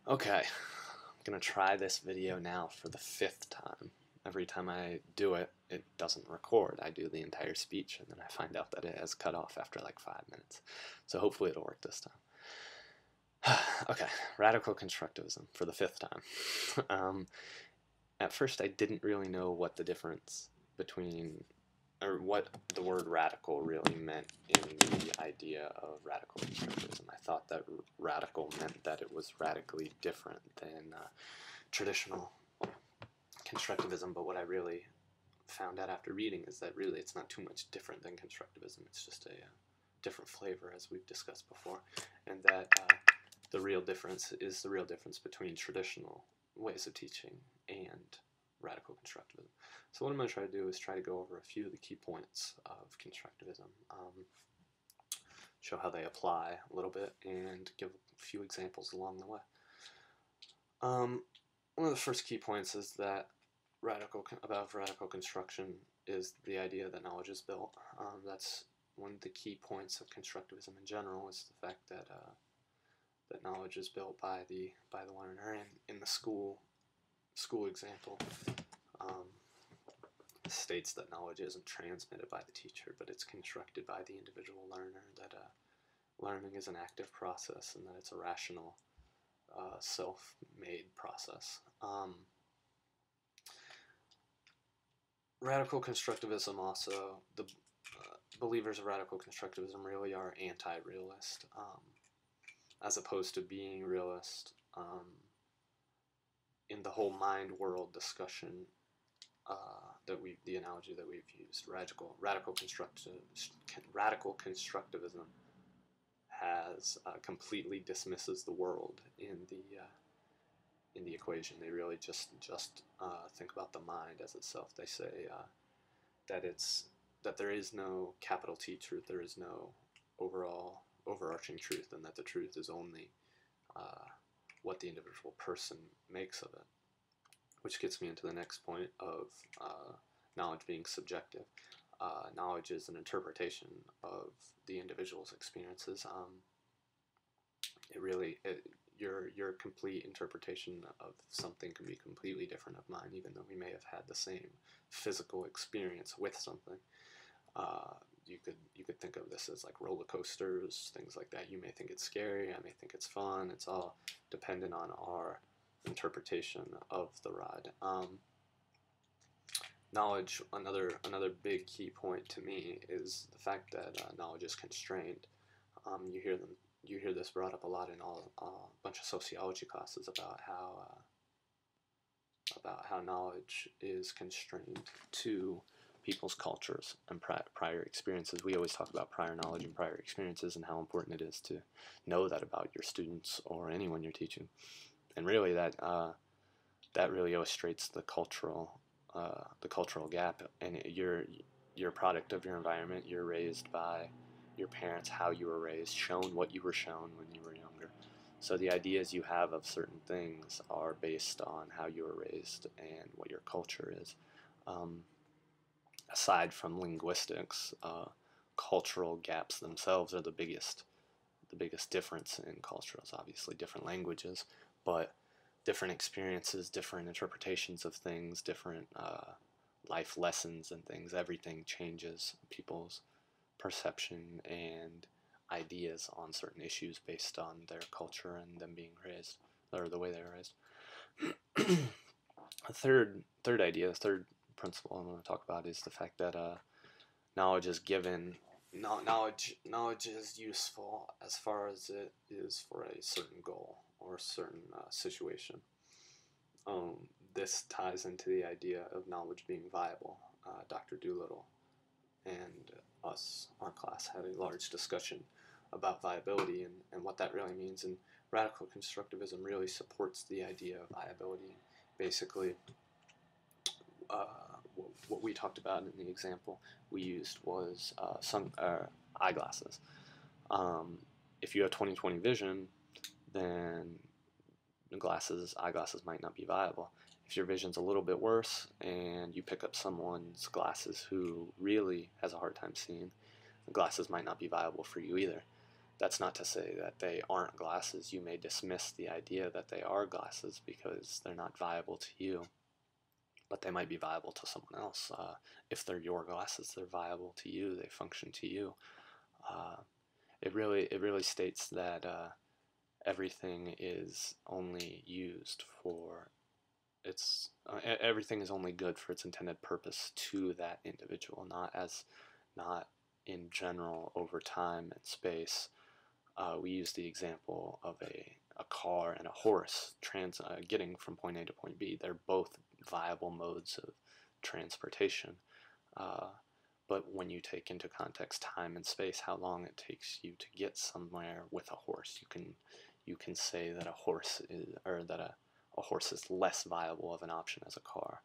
Okay, I'm gonna try this video now for the 5th time. Every time I do it, it doesn't record. I do the entire speech and then I find out that it has cut off after like 5 minutes. So hopefully it'll work this time. Okay, radical constructivism for the 5th time. At first I didn't really know what the difference between, or what the word radical really meant in the idea of radical constructivism. I thought that radical meant that it was radically different than traditional constructivism, but what I really found out after reading is that really it's not too much different than constructivism. It's just a different flavor, as we've discussed before, and that the real difference is the real difference between traditional ways of teaching and radical constructivism. So what I'm going to try to do is try to go over a few of the key points of constructivism, show how they apply a little bit, and give a few examples along the way. One of the first key points is that radical construction is the idea that knowledge is built. That's one of the key points of constructivism in general, is the fact that that knowledge is built by the learner. And in the school example, states that knowledge isn't transmitted by the teacher, but it's constructed by the individual learner, that learning is an active process and that it's a rational, self-made process. Radical constructivism also, the believers of radical constructivism really are anti-realist, as opposed to being realist. In the whole mind world discussion, the analogy that we've used, radical constructivism has completely dismisses the world in the equation. They really just think about the mind as itself. They say that there is no capital T truth, there is no overarching truth, and that the truth is only what the individual person makes of it. Which gets me into the next point of knowledge being subjective. Knowledge is an interpretation of the individual's experiences. Your complete interpretation of something can be completely different of mine, even though we may have had the same physical experience with something. You could think of this as like roller coasters, things like that. You may think it's scary, I may think it's fun. It's all dependent on our interpretation of the ride. Knowledge, another big key point to me, is the fact that knowledge is constrained. You hear this brought up a lot in a bunch of sociology classes about how knowledge is constrained to people's cultures and prior experiences. We always talk about prior knowledge and prior experiences and how important it is to know that about your students or anyone you're teaching. And really, that really illustrates the cultural gap. And you're a product of your environment. You're raised by your parents, how you were raised, shown what you were shown when you were younger. So the ideas you have of certain things are based on how you were raised and what your culture is. Aside from linguistics, cultural gaps themselves are the biggest difference in cultures. Obviously, different languages, but different experiences, different interpretations of things, different life lessons and things. Everything changes people's perception and ideas on certain issues based on their culture and them being raised, or the way they were raised. A third principle I want to talk about is the fact that knowledge is given. Knowledge is useful as far as it is for a certain goal or a certain situation. This ties into the idea of knowledge being viable. Dr. Doolittle and our class, had a large discussion about viability and what that really means. And radical constructivism really supports the idea of viability. Basically, what we talked about in the example we used was eyeglasses. If you have 20/20 vision, then eyeglasses might not be viable. If your vision's a little bit worse and you pick up someone's glasses who really has a hard time seeing, the glasses might not be viable for you either. That's not to say that they aren't glasses. You may dismiss the idea that they are glasses because they're not viable to you, but they might be viable to someone else. If they're your glasses, they're viable to you. They function to you. It really states that everything is only used for everything is only good for its intended purpose to that individual, not in general over time and space. We use the example of a car and a horse getting from point A to point B. They're both viable modes of transportation. But when you take into context time and space, how long it takes you to get somewhere with a horse, you can say that a horse is less viable of an option as a car.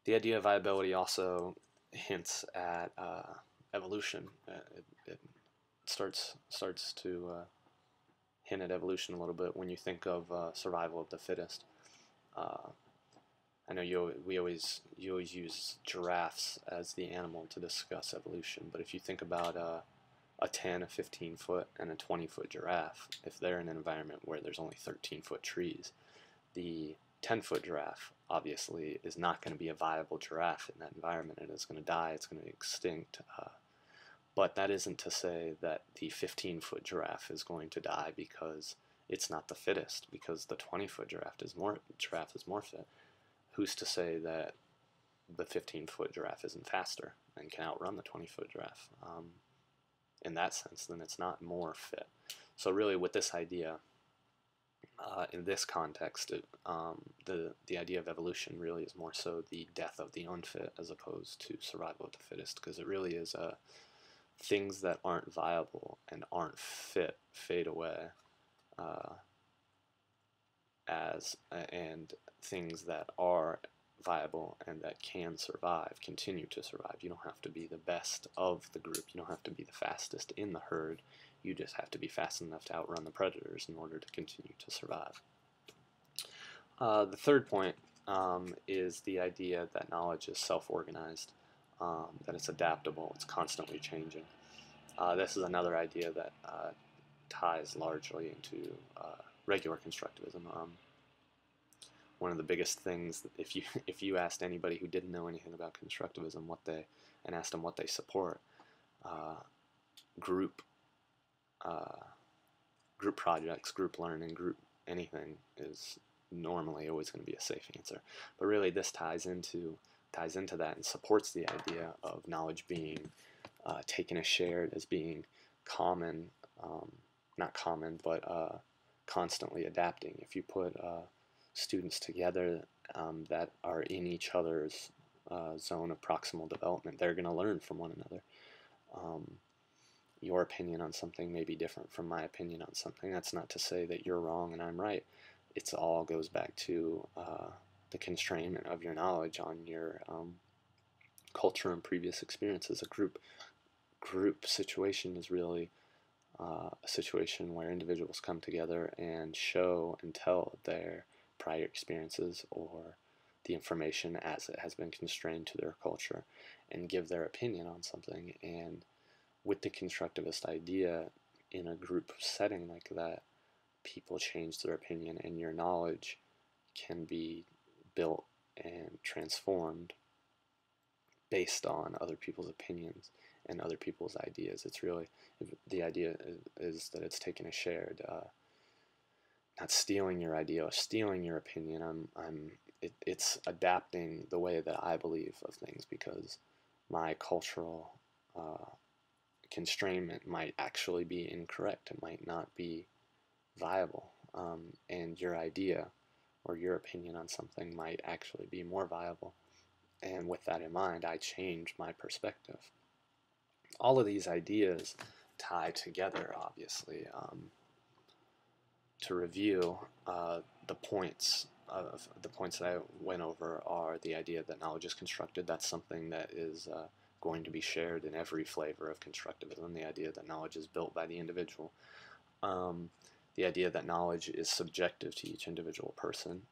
The idea of viability also hints at evolution. It starts to hint at evolution a little bit when you think of survival of the fittest. I know you always use giraffes as the animal to discuss evolution, but if you think about a 10, a 15-foot, and a 20-foot giraffe, if they're in an environment where there's only 13-foot trees, the 10-foot giraffe obviously is not going to be a viable giraffe in that environment. It is going to die, it's going to be extinct. But that isn't to say that the 15-foot giraffe is going to die because it's not the fittest, because the 20-foot giraffe is more fit. Who's to say that the 15-foot giraffe isn't faster and can outrun the 20-foot giraffe? In that sense, then it's not more fit. So really, with this idea, in this context, the idea of evolution really is more so the death of the unfit as opposed to survival of the fittest, because it really is things that aren't viable and aren't fit fade away, and things that are viable and that can survive continue to survive. You don't have to be the best of the group. You don't have to be the fastest in the herd. You just have to be fast enough to outrun the predators in order to continue to survive. The third point is the idea that knowledge is self-organized, that it's adaptable, it's constantly changing. This is another idea that ties largely into regular constructivism. One of the biggest things, if you asked anybody who didn't know anything about constructivism and asked them what they support, group projects, group learning, group anything is normally always going to be a safe answer. But really, this ties into that and supports the idea of knowledge being taken as shared, as being common, not common, but constantly adapting. If you put students together that are in each other's zone of proximal development, they're going to learn from one another. Your opinion on something may be different from my opinion on something. That's not to say that you're wrong and I'm right. It all goes back to the constrainment of your knowledge on your culture and previous experiences. A group situation is really a situation where individuals come together and show and tell their prior experiences or the information as it has been constrained to their culture and give their opinion on something. And with the constructivist idea, in a group setting like that, people change their opinion and your knowledge can be built and transformed based on other people's opinions and other people's ideas. It's really, the idea is that it's taken as shared, not stealing your idea or stealing your opinion. It's adapting the way that I believe of things, because my cultural constrainment might actually be incorrect. It might not be viable, and your idea or your opinion on something might actually be more viable. And with that in mind, I change my perspective. All of these ideas tie together, obviously. To review, the points that I went over are the idea that knowledge is constructed. That's something that is going to be shared in every flavor of constructivism. The idea that knowledge is built by the individual. The idea that knowledge is subjective to each individual person.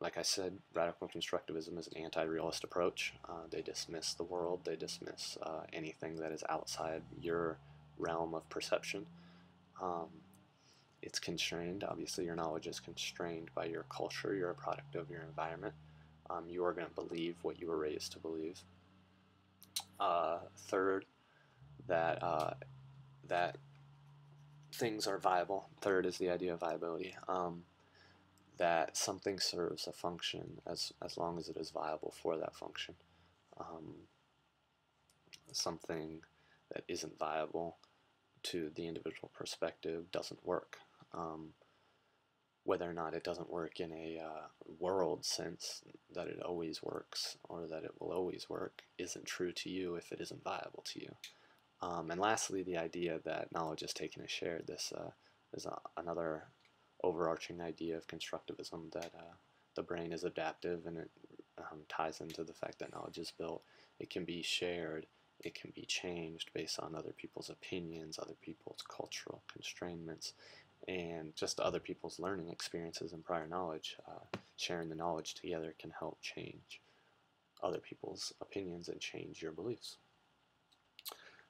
like I said, radical constructivism is an anti-realist approach. They dismiss the world, they dismiss anything that is outside your realm of perception. It's constrained. Obviously, your knowledge is constrained by your culture. You're a product of your environment. You are going to believe what you were raised to believe. Third, that things are viable. Third is the idea of viability. That something serves a function as long as it is viable for that function. Something that isn't viable to the individual perspective doesn't work. Whether or not it doesn't work in a world sense, that it always works or that it will always work, isn't true to you if it isn't viable to you. And lastly, the idea that knowledge is taken as shared. This is another overarching idea of constructivism, that the brain is adaptive, and it ties into the fact that knowledge is built. It can be shared, it can be changed based on other people's opinions, other people's cultural constraints, and just other people's learning experiences and prior knowledge. Sharing the knowledge together can help change other people's opinions and change your beliefs.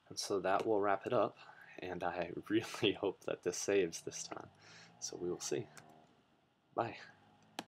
And so that will wrap it up, and I really hope that this saves this time. So we will see. Bye.